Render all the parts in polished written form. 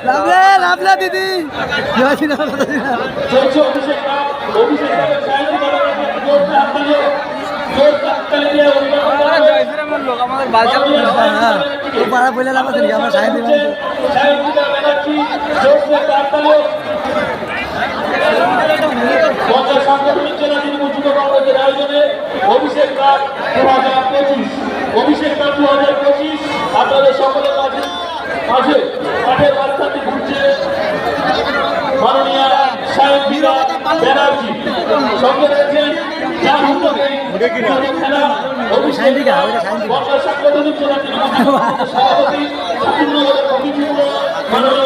লাভলা দিদি লোক আমাদের বালচাল পাড়া বলে লাভ আছে আমরা সাহেব অভিষেক কাপ 2025 অভিষেক কাপ 2025 আপনাদের সকলের মাঝে মাঠের রাস্তাটি ঘুরছে মাননীয় সাহেব ব্যানার্জি সঙ্গে রয়েছেন সভাপতি মাননীয়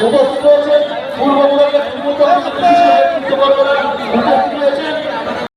উপস্থিত রয়েছেন